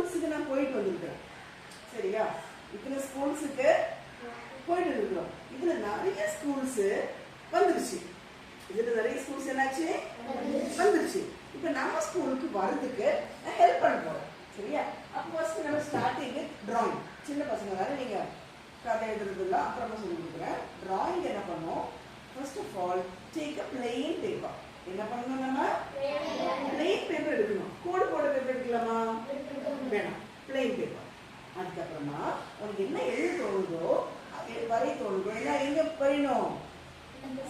ஸ்கூல்ஸுக்கு நான் போயிட்டு வந்திருக்கேன். சரியா? இத்தனை ஸ்கூல்ஸுக்கு போயிட்டு இருக்கிறோம். இதுல நிறைய ஸ்கூல்ஸ் வந்துருச்சு. இதுல நிறைய ஸ்கூல்ஸ் என்னாச்சு வந்துருச்சு. இப்ப நம்ம ஸ்கூலுக்கு வர்றதுக்கு ஹெல்ப் பண்ண போறோம். சரியா? அப்போ ஃபர்ஸ்ட் நம்ம ஸ்டார்டிங் டிராயிங். சின்ன பசங்க தானே நீங்க, கதை எழுதுறதுல அப்புறமா சொல்லி கொடுக்குறேன். டிராயிங் என்ன பண்ணும்? First of all take a plain paper. என்ன பண்ணணும்? நம்ம பிளெயின் பேப்பர் எடுக்கணும். கோடு போட பேப்பர் எடுக்கலாமா? வேணாம், பிளெயின் பேப்பர். அதுக்கப்புறமா உனக்கு என்ன எழுத தோணுதோ வரைய தோணுதோ எல்லாம் எங்க வரையணும்?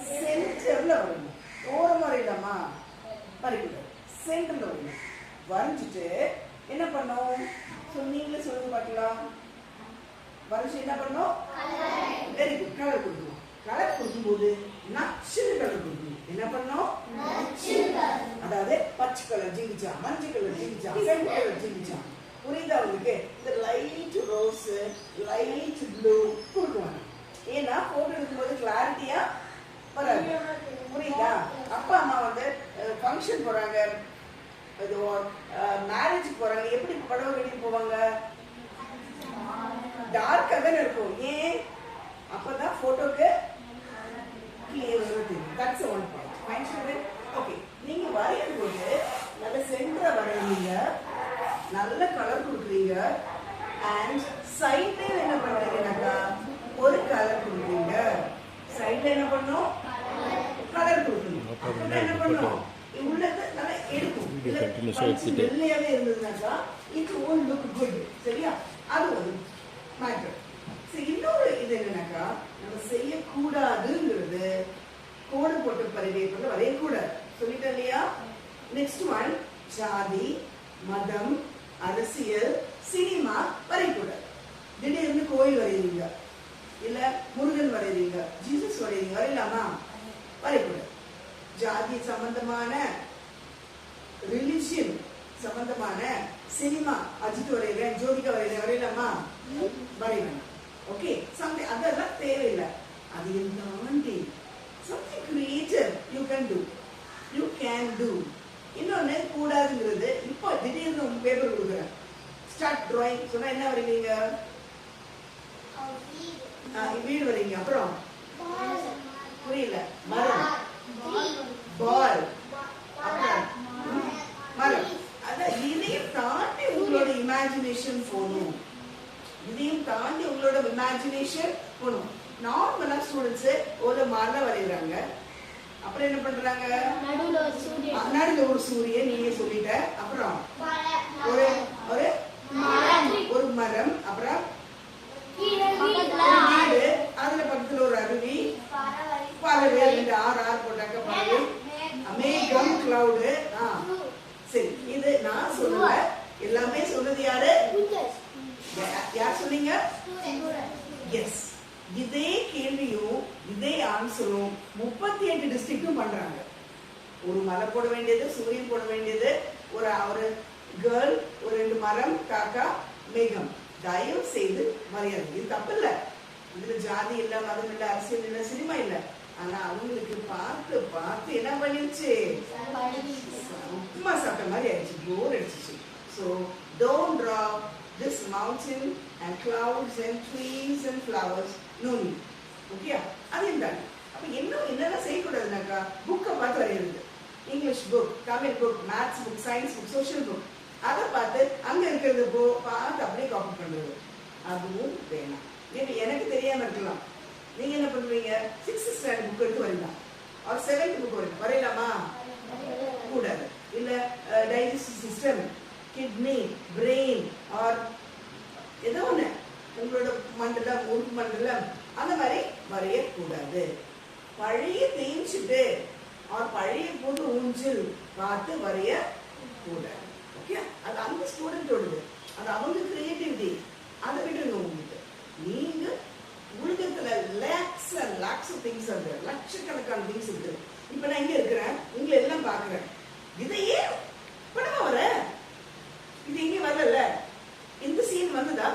சென்டர்ல வரையணும். ஓரமா வரையலாமா? வரைக்கூடாது, சென்டர்ல வரையணும். வரைஞ்சிட்டு என்ன பண்ணும்? நீங்களே சொல்லுங்க பார்க்கலாம். வரைஞ்சி என்ன பண்ணும்? வெரி குட், கலர் கொடுக்கணும். கலர் கொடுக்கும்போது நச்சுன்னு கலர் கொடுக்கணும். என்ன பண்ணும்? அதாவது பச்சை கலர் ஜிங்கிச்சா, மஞ்சள் கலர் ஜிங்கிச்சா, செவப்பு கலர் ஜிங்கிச்சா. புரியுதா உங்களுக்கு? இந்த லைட் ரோஸ், லைட் ப்ளூ கொடுக்குவாங்க. ஏன்னா போட்டோ எடுக்கும்போது கிளாரிட்டியா வராது. புரியுதா? அப்பா அம்மா வந்து ஃபங்க்ஷன் போறாங்க, மேரேஜுக்கு போறாங்க, எப்படி படம் கட்டிட்டு போவாங்க? டார்க்கா தானே இருக்கும். ஏன்? அப்பதான் போட்டோக்கு கிளியர் தெரியும். That's one point. Fine student. Okay, நீங்க வரையும் போது நல்ல சென்டரா வரைவீங்க, நல்ல கலர் கொடுக்குறீங்க. அண்ட் சைட்ல என்ன பண்றீங்கன்னாக்கா ஒரு கலர் கொடுக்குறீங்க. சைட்ல என்ன பண்ணும்? கலர் கொடுக்கணும். அப்பதான் என்ன பண்ணும்? உள்ளது நல்லா எடுக்கும். வெள்ளையாவே இருந்ததுனாக்கா இட் won't look good. சரியா? அது ஒரு மேட்டர். இன்னொரு இது என்னன்னாக்கா, நம்ம செய்யக்கூடாதுங்கிறது கோடு போட்டு பரிவேப்பல வரையக்கூடாது. சொல்லிட்டேன் இல்லையா? நெக்ஸ்ட் ஒன், ஜாதி, மதம், அரசியல், சினிமா வரையக்கூடாது. திடீர்னு கோயில் வரையறீங்க, இல்ல முருகன் வரையறீங்க, ஜீசஸ் வரையறீங்க, வரையலாமா? வரையக்கூடாது. ஜாதி சம்பந்தமான, ரிலிஜியன் சம்பந்தமான சினிமா, அஜித் வரையறேன், ஜோதிகா வரையறேன், வரையலாமா? வரையலாம். ஓகே, அதெல்லாம் தேவையில்லை. அதையும் தாண்டி something creative you can do. You can do. இன்னொன்னு கூடாதுங்கிறது, இப்போ திடீர்னு உங்க பேப்பர் கொடுக்குறேன், ஸ்டார்ட் டிராயிங் சொன்னா என்ன வரைவீங்க? வீடு வரைங்க. அப்புறம் புரியல? மரம், பால், அப்புறம் மரம். அதான் இதையும் தாண்டி உங்களோட இமேஜினேஷன் போகணும். இதையும் தாண்டி உங்களோட இமேஜினேஷன் போகணும். நார்மலா ஸ்டூடெண்ட்ஸ் ஒரு மரம் வரைகிறாங்க, அப்புறம் என்ன பண்றாங்க? நடுவுல ஒரு சூரியன், நீயே சொல்லிட்ட. அப்புறம் ஒரு ஒரு ஒரு மரம், அப்புறம் வீடு, அதுல பக்கத்துல ஒரு அருவி, பறவை, ரெண்டு ஆறு போட்டாக்க பறவை, மேகம், கிளவுடு. சரி, இது நான் சொல்லுவ. எல்லாமே சொன்னது யாரு? யார் சொன்னீங்க? எஸ். இதே கேள்வியும் இதே ஆன்சரும் 38 டிஸ்ட்ரிக்டும் பண்றாங்க. ஒரு மலை போட வேண்டியது, சூரியன் போட வேண்டியது, ஒரு கேர்ள், ஒரு 2 மரம், காக்கா, மேகம். தயவு செய்து மரியாதை. இது தப்பு இல்ல. இதுல ஜாதி இல்ல, மதம் இல்ல, அரசியல் இல்ல, சினிமா இல்ல. ஆனா அவங்களுக்கு பார்த்து பார்த்து என்ன பண்ணிருச்சு? உப்புமா சாப்பிட்ட மாதிரி ஆயிடுச்சு, போர் அடிச்சிச்சு. So don't draw this mountain and clouds and trees and flowers. No need. Okay? அது இருந்தாங்க. அப்ப என்னெல்லாம் செய்யக்கூடாதுனாக்கா, புக்கை பார்த்து வரையிறது. English book, Tamil book, maths book, science book, social book, அதை பார்த்து அங்க இருக்கிறது பார்த்து அப்படியே காப்பி பண்றது, அதுவும் வேணாம். எனக்கு தெரியாம இருக்கலாம். நீங்க என்ன பண்றீங்க? 6th ஸ்டாண்டர்ட் புக் எடுத்து வரலாம், ஒரு 7th புக் வரையலாமா? கூடாது. இல்ல digestive system, kidney, brain, or ஏதோ ஒண்ணு உங்களோட மண்டலம், உறுப்பு மண்டலம், அந்த மாதிரி வரையக்கூடாது. பழைய தேய்ச்சிட்டு பழைய போது ஊஞ்சல் பார்த்து வரைய கூடாது. ஓகே? அது அந்த ஸ்டூடெண்டோடது, அது அவங்க கிரியேட்டிவிட்டி. அதை விட்டுருங்க. உங்களுக்கு நீங்க உலகத்துல lakhs and lakhs of things இருக்கு, லட்சக்கணக்கான திங்ஸ் இருக்கு. இப்ப நான் இங்க இருக்கிறேன், உங்களை எல்லாம் பாக்குறேன். இதையே படமா வர இது இங்க வரல. இந்த சீன் வந்ததா?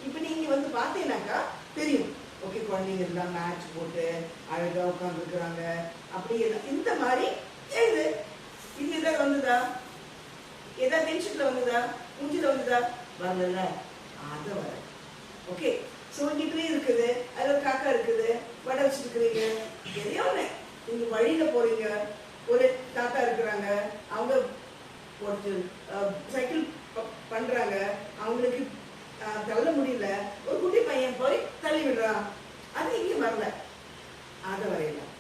இப்ப நீங்க வந்து பாத்தீங்கன்னாக்கா தெரியும். ஓகே, குழந்தைங்க எல்லாம் மேட்ச் போட்டு அழகா உட்கார்ந்து இருக்கிறாங்க. அப்படி இந்த மாதிரி எழுது. இது ஏதாவது வந்ததா? ஏதாவது டென்ஷன்ல வந்ததா? மூஞ்சில வந்துதா வரல அத வர. ஓகே, சோ இங்க ட்ரீ இருக்குது, அதுல ஒரு காக்கா இருக்குது, வடை வச்சிருக்கீங்க, எதையோ ஒண்ணு. நீங்க வழியில போறீங்க, ஒரு தாத்தா இருக்கிறாங்க, அவங்க ஒரு சைக்கிள் பண்றாங்க, அவங்களுக்கு தள்ள முடியல, ஒரு குட்டி பையன் போய் தள்ளி விடுறான், அது இங்க வரல அத வரையலாம்.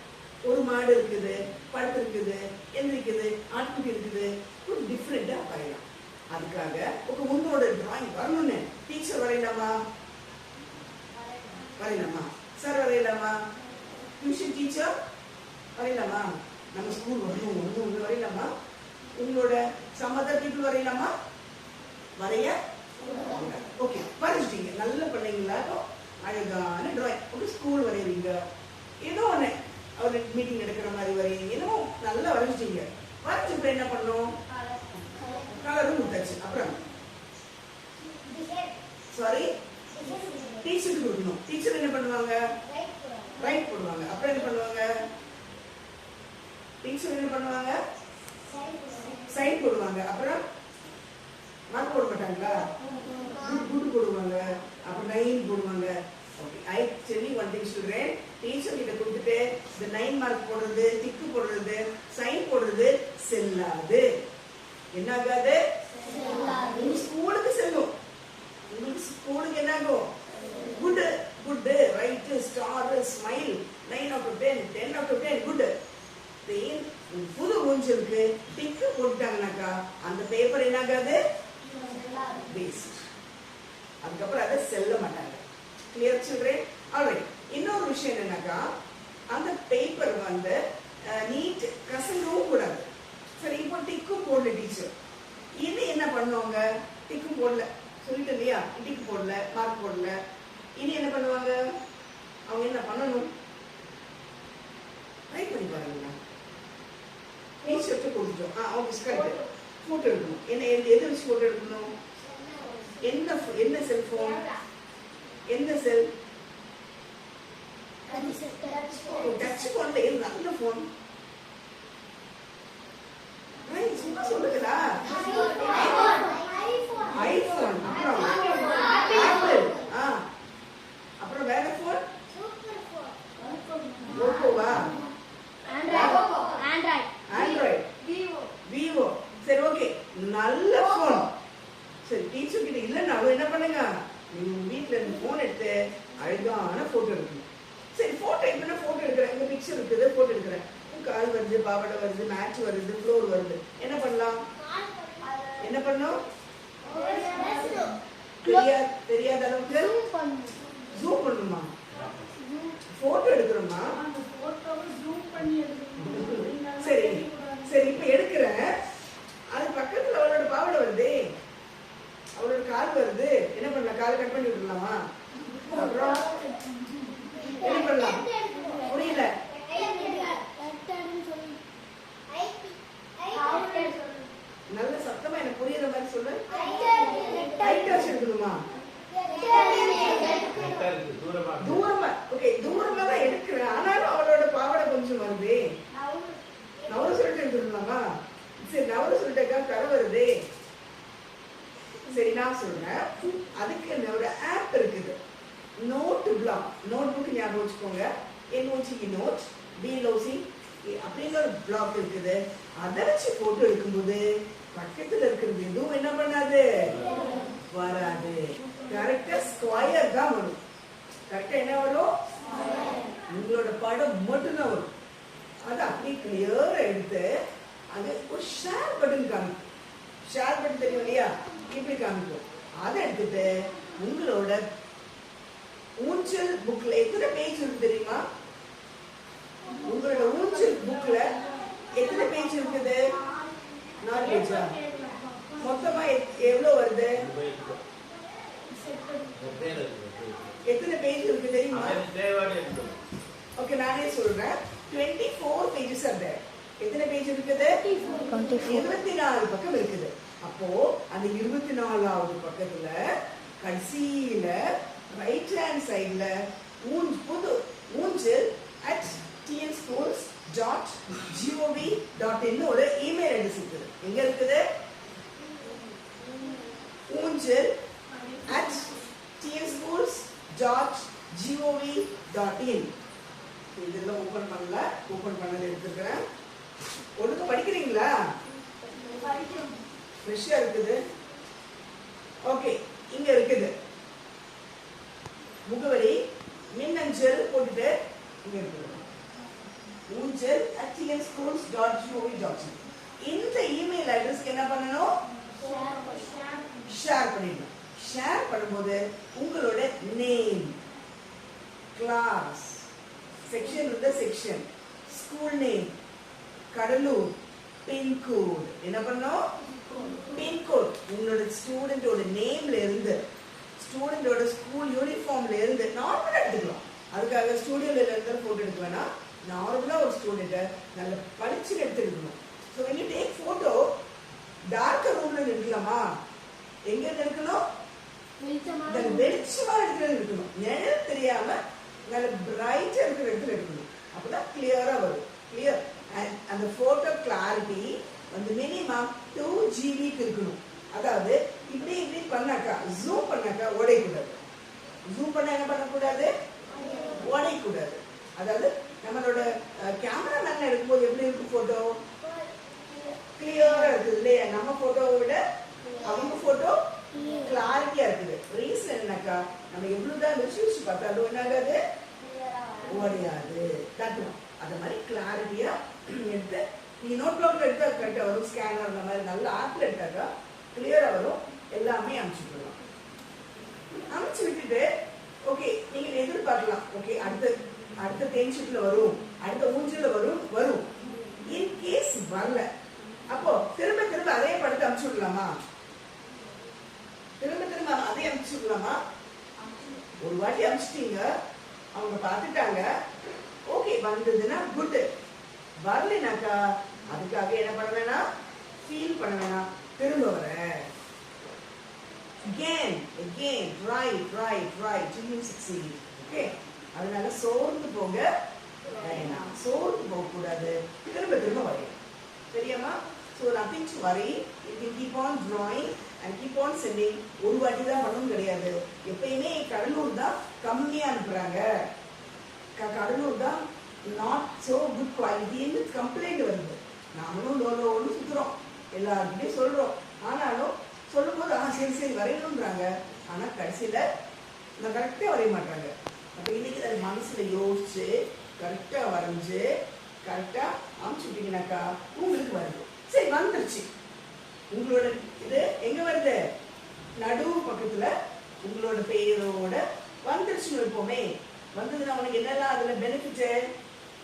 ஒரு மாடு இருக்குது, படுத்து இருக்குது, எந்திரிக்குது, ஆட்குட்டி இருக்குது, ஒரு டிஃப்ரெண்டா வரையலாம். அதுக்காக உங்களோட டிராயிங் வரணும்னு டீச்சர் வரையலாமா? வரையலாமா? சார் வரையலாமா? டியூஷன் டீச்சர் வரையலாமா? நம்ம ஸ்கூல் வரணும் வரையலாமா? உங்களோட சம்மத பீப்புள் வரையலாமா? வரைய ஓகே, வரைஞ்சிட்டீங்க, நல்ல பண்ணீங்களா? அழகான டிராயிங். ஒரு ஸ்கூல் வரைவீங்க, ஏதோ ஒண்ணு ஒரு மீட்டிங் எடுக்கிற மாதிரி வரைவீங்க, ஏதோ நல்லா வரைஞ்சிட்டீங்க. வரைஞ்சிட்டு என்ன பண்ணணும்? கலரும் கொடுத்தாச்சு. அப்புறம் சாரி டீச்சருக்கு கொடுக்கணும். டீச்சர் என்ன பண்ணுவாங்க? ரைட் போடுவாங்க. அப்புறம் என்ன பண்ணுவாங்க? டீச்சர் என்ன பண்ணுவாங்க? சைன் போடுவாங்க. அப்புறம் மார்க் போட மாட்டாங்களா? குட் போடுவாங்க. அப்புறம் 9 போடுவாங்க. Okay, I tell you one thing student, teacher கிட்ட கொடுத்துட்டு இந்த 9 மார்க் போடுறது, டிக் போடுறது, சைன் போடுறது செல்லாது. என்ன ஆகாது? உங்க ஸ்கூலுக்கு செல்லும். உங்களுக்கு ஸ்கூலுக்கு என்ன ஆகும்? Good good right star smile 9 out of 10 10 out of 10 good. புது ஊஞ்சலுக்கு டிக் போட்டாங்கனாக்கா அந்த பேப்பர் என்ன ஆகாது? வேஸ்ட். அதுக்கப்புறம் அதை செல்ல மாட்டாங்க. Clear children? ஆல்ரைட். இன்னொரு விஷயம் என்னன்னாக்கா, அந்த பேப்பர் வந்து நீட் கசங்கவும் கூடாது. சரி, இப்போ டிக்கும் போடல டீச்சர், இது என்ன பண்ணுவாங்க? டிக்கும் போடல சொல்லிட்டு இல்லையா, டிக்கு போடல, மார்க் போடல, இனி என்ன பண்ணுவாங்க? அவங்க என்ன பண்ணணும்? ட்ரை பண்ணி பாருங்க. டீச்சர்ட்டு கொடுத்துட்டோம், அவங்க கரெக்ட் போட்டோ எடுக்கணும். என்ன எது வச்சு போட்டோ எடுக்கணும்? என்ன செல்போன்? எந்த செல்? டச் போன்ல எது நல்ல போன்? சும்மா சொல்லுங்களா? ஐபோன். அப்புறம் ஆப்பிள். அப்புறம் வேற போன்? ஓப்போவா? ஆண்ட்ராய்டு. விவோ. சரி, ஓகே, நல்ல போன். சரி, டீச்சர் கிட்ட இல்லைன்னாலும் என்ன பண்ணுங்க, நீங்க வீட்டுல இருந்து போன் எடுத்து அழகான போட்டோ எடுக்கணும். சரி, போட்டோ இப்ப போட்டோ எடுக்கிறேன், இந்த பிக்சர் இருக்குது, போட்டோ எடுக்கிறேன், கால் வருது, பாவாடை வருது, மேட்ச் வருது, ஃப்ளோர் வருது, என்ன பண்ணலாம்? என்ன பண்ணும்? தெரியாத அளவுக்கு ஜூம் பண்ணுமா? போட்டோ எடுக்கிறோமா? சரி சரி, இப்ப எடுக்கிறேன், அது பக்கத்துல அவளோட பாவாடை வருது, அவளோட கால் வருது, என்ன பண்ணலாம்? காலை கட் பண்ணி விட்டுலாமா? அப்புறம் என்ன பண்ணலாம்? புரியல? நல்ல சத்தமா எனக்கு புரியுற மாதிரி சொல்லு. டைட்டாஸ் எடுக்கணுமா? தூரமா. ஓகே, தூரமா தான் எடுக்கிறேன், ஆனாலும் அவளோட பாவாடை கொஞ்சம் வருது, நவர சொல்லிட்டு எடுத்துடலாமா? சரி, நவர சொல்லிட்டா கரை வருது. சரி, நான் சொல்றேன், அதுக்கு என்னோட ஆப் இருக்குது, நோட் பிளாக். நோட் புக் ஞாபகம் வச்சுக்கோங்க, NOTE நோட், BLOC அப்படிங்கிற ஒரு பிளாக் இருக்குது. அதை வச்சு போட்டோ எடுக்கும்போது பக்கத்துல இருக்கிறது எதுவும் என்ன பண்ணாது? வராது. கரெக்டா ஸ்கொயர் தான் வரும். கரெக்டா என்ன வரும்? உங்களோட படம் மட்டும்தான் வரும். அது அப்படி கிளியரா எடுத்து அது ஒரு ஷேர் பட்டன் காமிக்கும். ஷேர் பட்டன் தெரியும் இல்லையா, இப்படி காமிக்கும். அதை எடுத்துட்டு உங்களோட ஊஞ்சல் புக்ல எத்தனை பேஜ் இருக்கு தெரியுமா? உங்களோட ஊஞ்சல் புக்ல எத்தனை பேஜ் இருக்குது? 4 பேஜா? மொத்தமா எவ்வளவு வருது? எத்தனை பேஜ் இருக்கு தெரியுமா? ஓகே, நானே சொல்றேன், 24 pages are there. எத்தனை பேஜ் இருக்குது? 24 பக்கம் இருக்குது. அப்போ அந்த 24வது பக்கத்துல கடைசியில ரைட் ஹேண்ட் சைடுல புது ஊஞ்சல் @tnschools.gov.in ஒரு இமெயில் அட்ரஸ் இருக்குது. எங்க இருக்குது? ஊஞ்சல் @tnschools.gov.in. இதெல்லாம் ஓபன் பண்ணல, ஓபன் பண்ணது எடுத்துக்கிறேன். ஒழுங்கா படிக்கிறீங்களா? ஃப்ரெஷ்ஷா இருக்குது. ஓகே, இங்க இருக்குது முகவரி. மின்னஞ்சல் போட்டுட்டு இங்க இருக்குது ஊஞ்சல் @tnschools.gov.in. இந்த இமெயில் அட்ரஸ்க்கு என்ன பண்ணணும்? ஷேர் பண்ணிடணும். ஷேர் பண்ணும்போது உங்களோட நேம், கிளாஸ், செக்ஷன் இருந்த section, school name, Cuddalore, pincode, என்ன பண்ணோம்? பின்கோட் உங்களோட ஸ்டூடெண்டோட நேம்ல இருந்து, ஸ்டூடெண்டோட ஸ்கூல் யூனிஃபார்ம்ல இருந்து நார்மலா எடுத்துக்கலாம். அதுக்காக ஸ்டூடியோல இருந்து போட்டோ எடுக்க வேணாம். நார்மலா ஒரு ஸ்டூடெண்ட்டை நல்ல படிச்சு எடுத்துக்கணும். So when you take photo, dark ரூம்ல எடுக்கலாமா? எங்க எடுக்கணும்? வெளிச்சமா எடுக்கணும். நிழல் தெரியாம நல்ல பிரைட்டா இருக்கிற இடத்துல எடுக்கணும். அப்பதான் கிளியரா வரும். கிளியர். அந்த போட்டோ கிளாரிட்டி வந்து மினிமம் 2 GB இருக்கணும். அதாவது இப்படி இப்படி பண்ணாக்கா, ஜூம் பண்ணாக்கா உடையக்கூடாது. ஜூம் பண்ண என்ன பண்ணக்கூடாது? உடையக்கூடாது. அதாவது நம்மளோட கேமரா மேல எடுக்கும்போது எப்படி இருக்கும் போட்டோ? கிளியரா இருக்குது இல்லையா? நம்ம போட்டோவை விட அவங்க போட்டோ கிளாரிட்டியா இருக்குது. ரீசன் என்னக்கா, நம்ம எவ்வளவுதான் வச்சு பார்த்தாலும் என்ன ஆகாது? உடையாது. தட்டுவோம். அந்த மாதிரி கிளாரிட்டியா எடுத்து நீ நோட் பிளாக்ல எடுத்தா கரெக்டா வரும். ஸ்கேனர் அந்த மாதிரி நல்ல ஆப்ல எடுத்தாக்கா கிளியரா வரும். எல்லாமே அனுப்பிச்சுக்கலாம். அனுப்பிச்சு விட்டுட்டு ஓகே நீங்க எதிர்பார்க்கலாம். ஓகே அடுத்த தேன்ஷீட்ல வரும், அடுத்த ஊஞ்சல்ல வரும். இன் கேஸ் வரல, அப்போ திரும்ப அதே படத்தை அனுப்பிச்சு விடலாமா? திரும்ப அதே அனுப்பிச்சு விடலாமா? ஒரு வாட்டி அனுப்பிச்சிட்டீங்க, அவங்க பார்த்துட்டாங்க, ஓகே வந்ததுன்னா குட். வரலைனாக்கா அதுக்காக என்ன பண்ண வேணாம்? ஃபீல் பண்ண வேணாம். திரும்ப வர again write till you succeed. Okay, அதனால சோர்ந்து போக வேணாம். சோர்ந்து போக கூடாது. திரும்ப வரையும். சரியாமா? So nothing to worry. You can keep on drawing and keep on sending. ஒரு வாட்டி தான் பண்ணணும் கிடையாது. எப்பயுமே கடலூர் தான் கம்மியா அனுப்புறாங்க. கடலூர் தான் not so good quality ன்னு கம்ப்ளைண்ட் வருது. நாமளும் லோன்னு சுத்துறோம், எல்லாருக்கிட்டையும் சொல்றோம். ஆனாலும் சொல்லும்போது சரி வரையணும்ன்றாங்க. ஆனா கடைசியில நான் கரெக்டா வரைய மாட்டாங்க. அப்ப இன்னைக்கு அது மனசுல யோசிச்சு கரெக்டா வரைஞ்சு கரெக்டா அனுப்பிச்சு விட்டீங்கன்னாக்கா உங்களுக்கு வருது. சரி வந்துருச்சு. உங்களோட இது எங்க வருது? நடுவு பக்கத்துல உங்களோட பெயரோட வந்துருச்சுன்னு இருப்போமே. வந்ததுன்னா உனக்கு என்னெல்லாம் அதுல பெனிஃபிட்?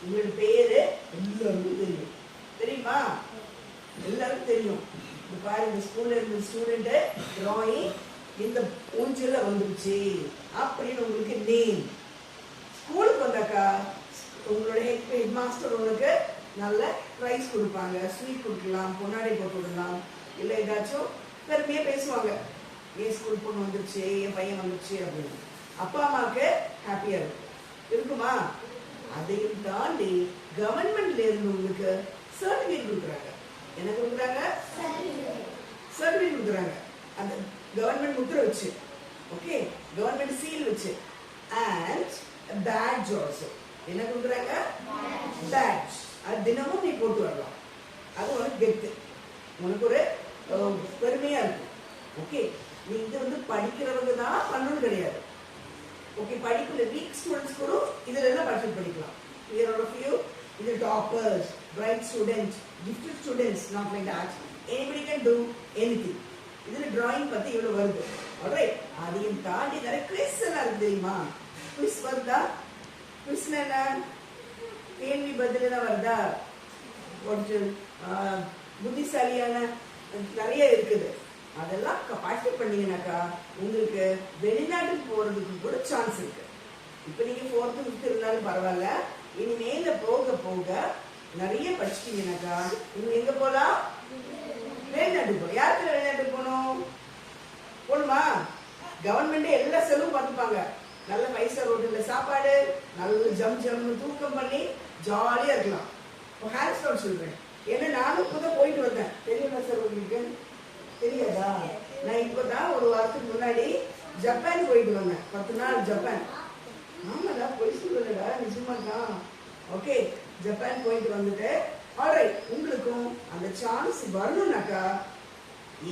உங்களோட பேரு எல்லாருக்கும் தெரியும். தெரியுமா? எல்லாருக்கும் தெரியும். பாருங்க, ஸ்கூல்ல இருந்த ஸ்டூடெண்ட் டிராயிங் இந்த ஊஞ்சல்ல வந்துருச்சு அப்படின்னு உங்களுக்கு நேம். ஸ்கூலுக்கு வந்தாக்கா உங்களோட ஹெட் மாஸ்டர் உங்களுக்கு நல்ல ப்ரைஸ் கொடுப்பாங்க. ஸ்வீட் கொடுக்கலாம், பொன்னாடை போட்டு விடலாம், இல்லை ஏதாச்சும் பெருமையா பேசுவாங்க. என் ஸ்கூல் பொண்ணு வந்துருச்சு, என் பையன் வந்துருச்சு அப்படின்னு. அப்பா அம்மாவுக்கு ஹாப்பியா இருக்குமா? அதையும் தாண்டி கவர்மெண்ட்ல இருந்து உங்களுக்கு சர்டிபிகேட் கொடுக்குறாங்க. என்ன கொடுக்குறாங்க? சர்டிபிகேட் கொடுக்குறாங்க. அந்த கவர்மெண்ட் முத்திரை வச்சு, ஓகே, கவர்மெண்ட் சீல் வச்சு, அண்ட் பேட்ஜ் ஆல்சோ. என்ன கொடுக்குறாங்க? பேட்ஜ். அது தினமும் நீ போட்டு வரலாம். அது உனக்கு கெத்து, உனக்கு ஒரு பெருமையா இருக்கும். ஓகே, நீ இது வந்து படிக்கிறவங்க தான் பண்ணணும் கிடையாது. ஓகே, படிக்கிற வீக் ஸ்டூடெண்ட்ஸ் கூட இதுல எல்லாம் பார்ட்டிசிபேட் பண்ணிக்கலாம். Here all of you, the toppers, bright students, gifted students, not like that. Anybody can do anything. இதுல drawing பத்தி இவ்வளவு வருது. Alright, அதையும் தாண்டி நிறைய quiz எல்லாம் இருக்கு தெரியுமா? Quiz வருதா? Quiz என்ன? கேள்வி பதில் எல்லாம் வருதா? கொஞ்சம் புத்திசாலியான நிறைய இருக்குது. அதெல்லாம் பார்ட்டிசிபேட் பண்ணீங்கன்னாக்கா உங்களுக்கு வெளிநாட்டுக்கு போறதுக்கு கூட சான்ஸ் இருக்கு. இப்ப நீங்க 4th 5th இருந்தாலும் பரவாயில்ல, இனிமேல போக போக நிறைய படிச்சிட்டீங்கன்னாக்கா நீங்க எங்க போலாம்? வெளிநாட்டுக்கு போகலாம். யாருக்கு வெளிநாட்டுக்கு போகணும்? போகணுமா? கவர்மெண்டே எல்லா செலவும் பார்த்துப்பாங்க. நல்ல 5 ஸ்டார் ஹோட்டல்ல சாப்பாடு, நல்ல ஜம்னு தூக்கம் பண்ணி ஜாலியா இருக்கலாம். இப்போ ஹேண்ட்ஸ் டவுன் சொல்றேன். ஏன்னா நானும் புத போயிட்டு வந்தேன். தெரியுமா சார் உங்களுக்கு? தெரியாதா? நான் இப்பதான் ஒரு வாரத்துக்கு முன்னாடி ஜப்பான் போயிட்டு வந்தேன். 10 நாள் ஜப்பான். ஆமாடா, போய் சொல்லலடா, நிஜமா தான். ஓகே, ஜப்பான் போயிட்டு வந்துட்டு ஆல்ரைட், உங்களுக்கும் அந்த சான்ஸ் வரணும்னாக்கா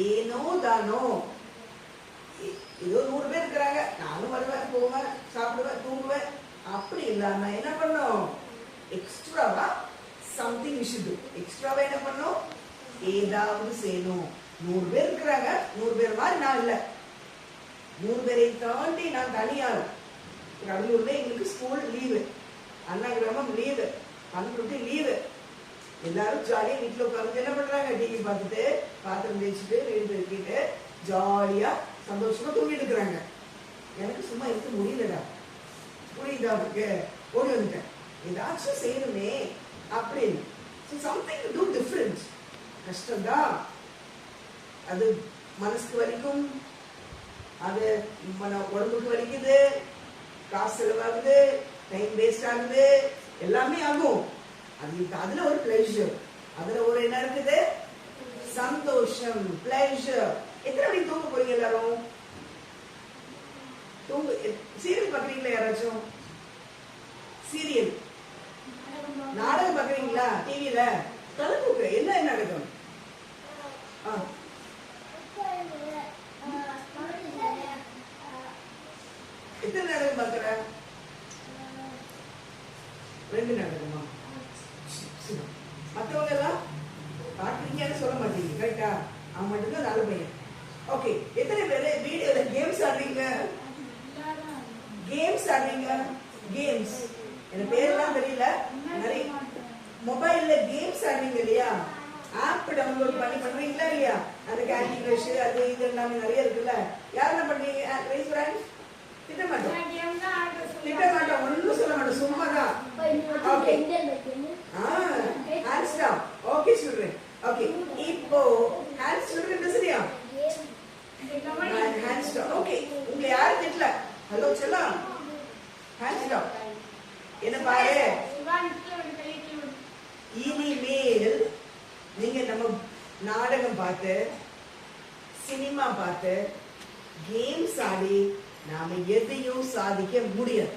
ஏனோ தானோ ஏதோ 100 பேர் இருக்கிறாங்க, நானும் வருவேன், போவேன், சாப்பிடுவேன், தூங்குவேன், அப்படி இல்லாம என்ன பண்ணோம், எக்ஸ்ட்ராவா சம்திங் வி ஷுட் டு. எக்ஸ்ட்ராவா என்ன பண்ணோம், ஏதாவது செய்யணும். 100 பேர் இருக்கிறாங்க, 100 பேர் மாதிரி நான் இல்லை, 100 பேரை தாண்டி நான் தனியார். கடலூர்ல எங்களுக்கு ஸ்கூல் லீவு, அண்ணா கிராமம் லீவு, பண்ருட்டி லீவு. எல்லாரும் ஜாலியா வீட்டுல உட்காந்து என்ன பண்றாங்க, டிவி பார்த்துட்டு பாத்திரம் தேய்ச்சிட்டு வீடு பெருக்கிட்டு ஜாலியா சந்தோஷமா தூங்கிட்டு இருக்கிறாங்க. எனக்கு சும்மா இருக்க முடியலடா, புரியுதா அவருக்கு, ஓடி வந்துட்டேன், ஏதாச்சும் செய்யணுமே அப்படின்னு. Something to do different. கஷ்டம்தான், அது மனசுக்கு வலிக்கும், அது உடம்புக்கு வலிக்குது, காசு செலவாகுது, டைம் வேஸ்ட் ஆகுது, எல்லாமே ஆகும். அதுல ஒரு பிளஷர், அதுல ஒரு என்ன இருக்குது, சந்தோஷம், பிளஷர். எத்தனை மணிக்கு தூங்க போறீங்க எல்லாரும்? தூங்க சீரியல் பாக்குறீங்களா யாராச்சும்? சீரியல் நாடகம் பாக்குறீங்களா டிவில? தலைப்புக்கு என்ன நாடகம்? எத்தனை நாடகம் பாக்குற? 2 நாடகமா? மற்றவங்க எல்லாம் பாக்குறீங்கன்னு சொல்ல மாட்டீங்க, கரெக்டா? அவன் மட்டும்தான் நல்ல பையன். ஓகே, எத்தனை பேரு வீடியோல கேம்ஸ் ஆடுறீங்க? கேம்ஸ் ஆடுறீங்க? கேம்ஸ் எனக்கு பேரெல்லாம் தெரியல, நிறைய மொபைல்ல கேம்ஸ் ஆடுறீங்க இல்லையா? ஆப் டவுன்லோட் பண்ணி பண்றீங்களா இல்லையா? அந்த கேண்டி கிரஷ் அது இது எல்லாமே நிறைய இருக்குல்ல. யார் என்ன பண்றீங்க? ரைஸ் ஃப்ரெண்ட்ஸ் திட்ட மாட்டோம், ஒன்னும் சொல்ல மாட்டோம், சும்மா தான். Okay, hands down. ஓகே சொல்றேன். ஓகே, இப்போ ஹேண்ட்ஸ் சொல்றேன் சரியா? Hands down. ஓகே, உங்களை யாரும் திட்டல. ஹலோ செல்லம், ஹேண்ட்ஸ் டவுன். என்ன பாரு, இனிமேல் நீங்க நம்ம நாடகம் பார்த்து, சினிமா பார்த்து, கேம்ஸ் ஆடி நாம எதையும் சாதிக்க முடியாது.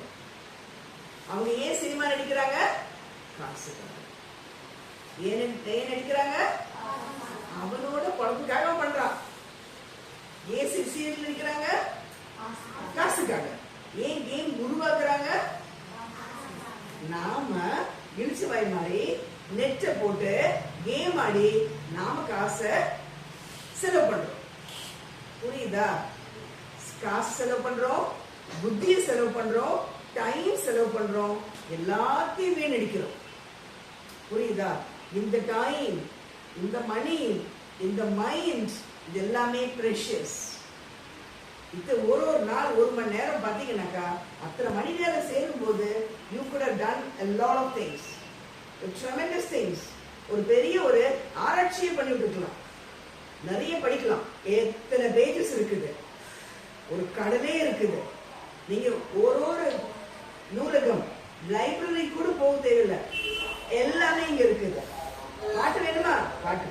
அவங்க ஏன் சினிமா நடிக்கிறாங்க? காசுக்காக. ஏன் நடிக்கிறாங்க? அவனோட குழந்தைக்காக பண்றான். ஏன் சீரியல் நடிக்கிறாங்க? காசுக்காக. ஏன் கேம் உருவாக்குறாங்க? நாம இழிச்சு வாய் மாதிரி நெட்டை போட்டு கேம் ஆடி நாம காசை செலவு பண்றோம். புரியுதா? காசு செலவு பண்றோம், புத்தியை செலவு பண்றோம், டைம் செலவு பண்றோம், எல்லாத்தையும் வீணடிக்கிறோம். புரியுதா? இந்த டைம், இந்த மணி, இந்த மைண்ட், இது எல்லாமே ப்ரெஷியஸ். இது ஒரு நாள் 1 மணி நேரம் பார்த்தீங்கன்னாக்கா அத்தனை மணி நேரம் சேரும் போது you could have done a lot of things, tremendous things. ஒரு பெரிய ஒரு ஆராய்ச்சியை பண்ணிட்டு இருக்கலாம், நிறைய படிக்கலாம், எத்தனை பேஜஸ் இருக்குது, ஒரு கடலே இருக்குது. நீங்க ஒரு நூலகம் லைப்ரரி கூட போக தேவையில்லை, எல்லாமே இங்க இருக்குது. பாட்டு வேணுமா பாட்டு,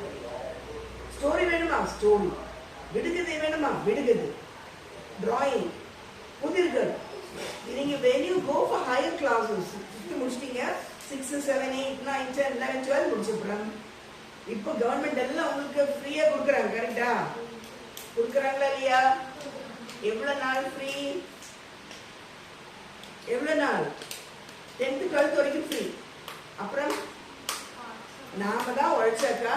ஸ்டோரி வேணுமா ஸ்டோரி, விடுகதை வேணுமா விடுகதை, டிராயிங், புதிர்கள். நீங்க when you go for higher classes முடிச்சிட்டீங்க, 6, 7, 8, 9, 10, 11, 12 முடிச்சப்புறம் இப்போ கவர்மெண்ட் எல்லாம் உங்களுக்கு ஃப்ரீயா கொடுக்குறாங்க, கரெக்டா? கொடுக்குறாங்களா இல்லையா? எவ்வளவு நாள் ஃப்ரீ? எவ்வளவு நாள்? 10th 12th வரைக்கும் ஃப்ரீ. அப்புறம் நாம தான் உழைச்சாக்கா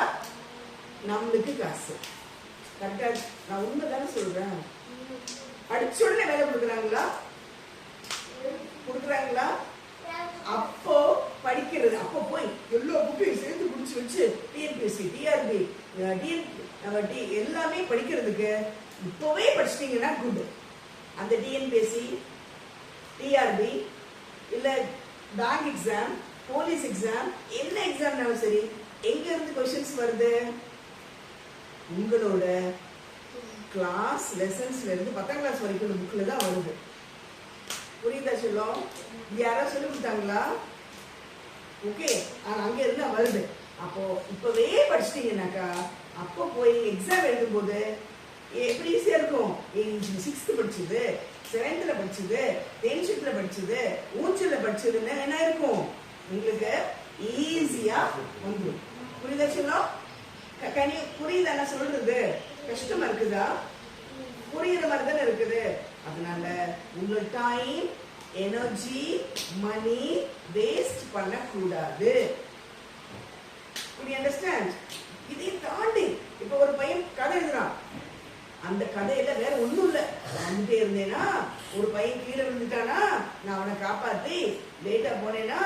நம்மளுக்கு காசு, கரெக்டா? நான் உண்மைதானே சொல்றேன். அடிச்ச உடனே வேலை கொடுக்குறாங்களா? கொடுக்குறாங்களா? அப்போ படிக்கிறது, அப்போ போய் எல்லா புக்கையும் சேர்த்து பிடிச்சி வச்சு டிஎன்பிஎஸ்சி, டிஆர்பி, எல்லாமே படிக்கிறதுக்கு இப்போவே படிச்சிட்டீங்கன்னா குட். அந்த டிஎன்பிஎஸ்சி, டிஆர்பி, இல்லை பேங்க் எக்ஸாம், போலீஸ் எக்ஸாம், என்ன எக்ஸாம்னாலும் சரி, எங்க இருந்து கொஸ்டின்ஸ் வருது? உங்களோட கிளாஸ் லெசன்ஸ்ல இருந்து 10ஆம் கிளாஸ் வரைக்கும் புக்ல தான் வருது. புரியுதா சொல்லும்? யாராவது சொல்லி கொடுத்தாங்களா? ஓகே, ஆனா அங்க இருந்து வருது. அப்போ இப்பவே படிச்சிட்டீங்கன்னாக்கா அப்போ போய் எக்ஸாம் எழுதும் போது எப்படி ஈஸியா இருக்கும்? 6th படிச்சது, 7th படிச்சது, 10th படிச்சது, ஊஞ்சல்ல படிச்சதுன்னா என்ன இருக்கும்? உங்களுக்கு ஈஸியா வந்துடும். புரியுதா சொல்லும்? புரியுதா நான் சொல்றது? கஷ்டமா இருக்குதா? புரியுற மாதிரி தானே இருக்குது. அதனால உங்க டைம், எனர்ஜி, மணி வேஸ்ட் பண்ணக்கூடாது. அண்டர்ஸ்டாண்ட்? இதை தாண்டி இப்ப ஒரு பையன் கதை எழுதுறான். அந்த கதையில வேற ஒண்ணும் இல்ல. வந்துட்டே இருந்தேனா ஒரு பையன் கீழே விழுந்துட்டானா, நான் அவனை காப்பாத்தி லேட்டா போனேன்னா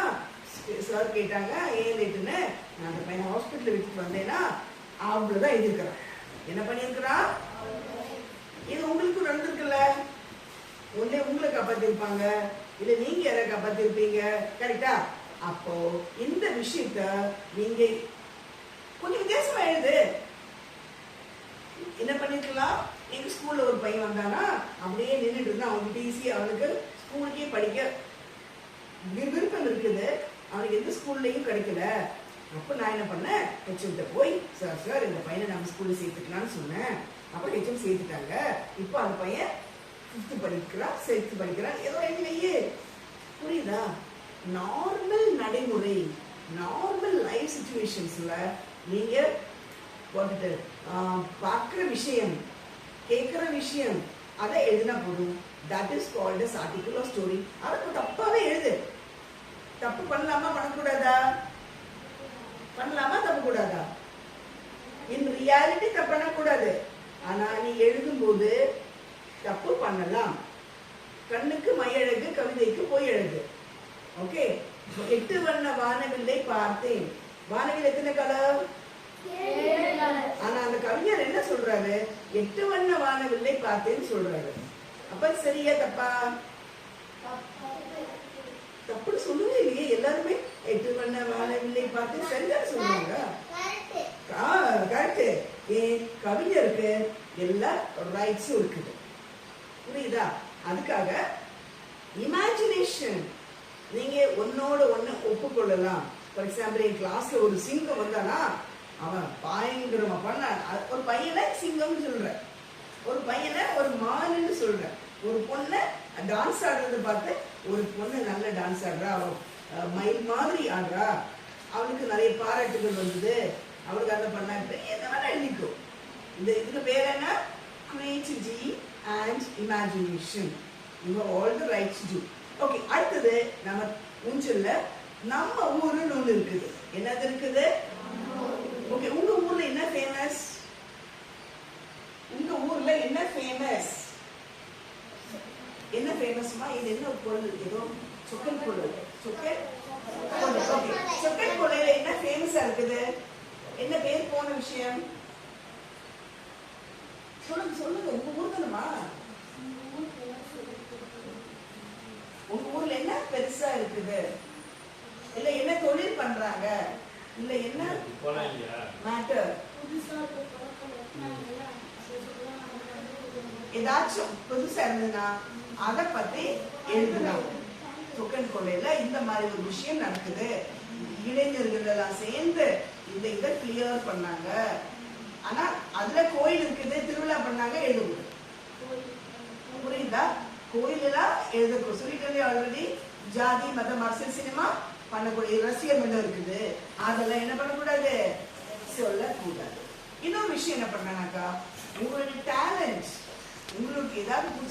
சார் கேட்டாங்க ஏன் லேட்டுன்னு, நான் அந்த பையனை ஹாஸ்பிட்டல் விட்டுட்டு வந்தேன்னா அவ்வளவுதான் எழுதிருக்கிறான். என்ன பண்ணிருக்கிறான்? இது உங்களுக்கு நடந்திருக்குல்ல. ஒண்ணே உங்களை காப்பாத்திருப்பாங்க, இல்ல நீங்க யாரை காப்பாத்திருப்பீங்க. கரெக்டா? அப்போ இந்த விஷயத்த நீங்க கொஞ்சம் வித்தியாசமா எழுது. என்ன பண்ணிருக்கலாம்? எங்க ஸ்கூல்ல ஒரு பையன் வந்தானா, அப்படியே நின்றுட்டு இருந்தா, அவனுக்கு ஈஸியா அவனுக்கு ஸ்கூலுக்கே படிக்க விருப்பம் இருக்குது, அவனுக்கு எந்த ஸ்கூல்லையும் கிடைக்கல. அப்ப நான் என்ன பண்ணேன், ஹெச்எம்கிட்ட போய் சார் இந்த பையனை நம்ம ஸ்கூல்ல சேர்த்துக்கலாம்னு சொன்னேன். அப்ப ஹெச்எம் சேர்த்துட்டாங்க. இப்போ அந்த பையன் 5th படிக்கிறான், 6th படிக்கிறான், ஏதோ எழுதியே. புரியுதா? நார்மல் நடைமுறை, நார்மல் லைஃப் சிச்சுவேஷன்ஸ்ல நீங்க பார்க்குற விஷயம், கேட்குற விஷயம், அதை எழுதினா போதும். That is called as article of story. அதை தப்பாவே எழுது. தப்பு பண்ணலாமா பண்ணக்கூடாதா? பண்ணலாமா தப்பு கூடாதா? இன் ரியாலிட்டி தப்பு பண்ணக்கூடாது. ஆனா நீ எழுதும் போது தப்பு பண்ணலாம். கண்ணுக்கு மையழகு, கவிதைக்கு போய் எழுது. ஓகே? 8 வண்ண வானவில்லை பார்த்தேன். வானவில் எத்தனை கலர்? ஆனா அந்த கவிஞர் என்ன சொல்றாரு? 8 வண்ண வானவில்லை பார்த்தேன்னு சொல்றாரு. அப்ப சரியா தப்பா? தப்புன்னு சொல்லவே இல்லையே. எல்லாருமே 8 வண்ண வானவில்லை பார்த்து சரிதான் சொல்றாங்க. கரெக்ட். ஏன் கவிஞருக்கு எல்லா ரைட்ஸும் இருக்குது. புரியுதா? அதுக்காக இமேஜினேஷன் நீங்க ஒன்னோட ஒண்ணு ஒப்புக்கொள்ளலாம். ஃபார் எக்ஸாம்பிள் என் கிளாஸ்ல ஒரு சிங்கம் வந்தானா, அவன் பயங்கரமா பண்ண, ஒரு பையனை சிங்கம்னு சொல்ற, ஒரு பையனை ஒரு மானுன்னு சொல்ற, ஒரு பொண்ணை டான்ஸ் ஆடுறது பார்த்து ஒரு பொண்ணு நல்ல டான்ஸ் ஆடுறா, அவன் மயில் மாதிரி ஆடுறா, அவனுக்கு நிறைய பாராட்டுகள் வந்தது, அவனுக்கு அதை பண்ண என்ன வேணா எழுதிக்கும். இந்த இதுக்கு பேர் என்ன? creativity and imagination. You have all the rights to do. Okay, அடுத்தது நம்ம ஊஞ்சல்ல நம்ம ஊருன்னு ஒண்ணு இருக்குது. என்னது இருக்குது? ஓகே, உங்க ஊர்ல என்ன ஃபேமஸ்? உங்க ஊர்ல என்ன ஃபேமஸ்? என்ன ஃபேமஸ்மா? இது என்ன பொருள்? ஏதோ சொக்கன் பொருள். சொக்கன் பொருள். ஓகே, சொக்கன் பொருள்ல என்ன ஃபேமஸா இருக்குது? என்ன பேர் போன விஷயம்? சொல்லுங்க சொல்லுங்க. உங்க ஊர் தானமா? உங்க ஊர்ல என்ன பெருசா இருக்குது? இல்ல என்ன தொழில் பண்றாங்க? இல்ல என்ன மேட்டர்? ஏதாச்சும் புதுசா இருந்ததுன்னா அதை பத்தி எழுதலாம். சொக்கன் கொள்ளையில இந்த மாதிரி ஒரு விஷயம் நடக்குது, இளைஞர்கள் எல்லாம் சேர்ந்து இந்த இதை கிளியர் பண்ணாங்க, ஆனா அதுல கோயில் இருக்குது, திருவிழா பண்ணாங்க, எழுதுங்க. புரியுதா? கோயிலெல்லாம் எழுத சொல்லிட்டு ஆல்ரெடி ஜாதி மதம் அரசியல் சினிமா பண்ணக்கூடிய ரசிகர் மன்றம் இருக்குது, அதெல்லாம் என்ன பண்ணக்கூடாது, சொல்லக்கூடாது. இன்னொரு விஷயம் என்ன பண்ணாக்கா, உங்களுடைய டேலண்ட், உங்களுக்கு ஏதாவது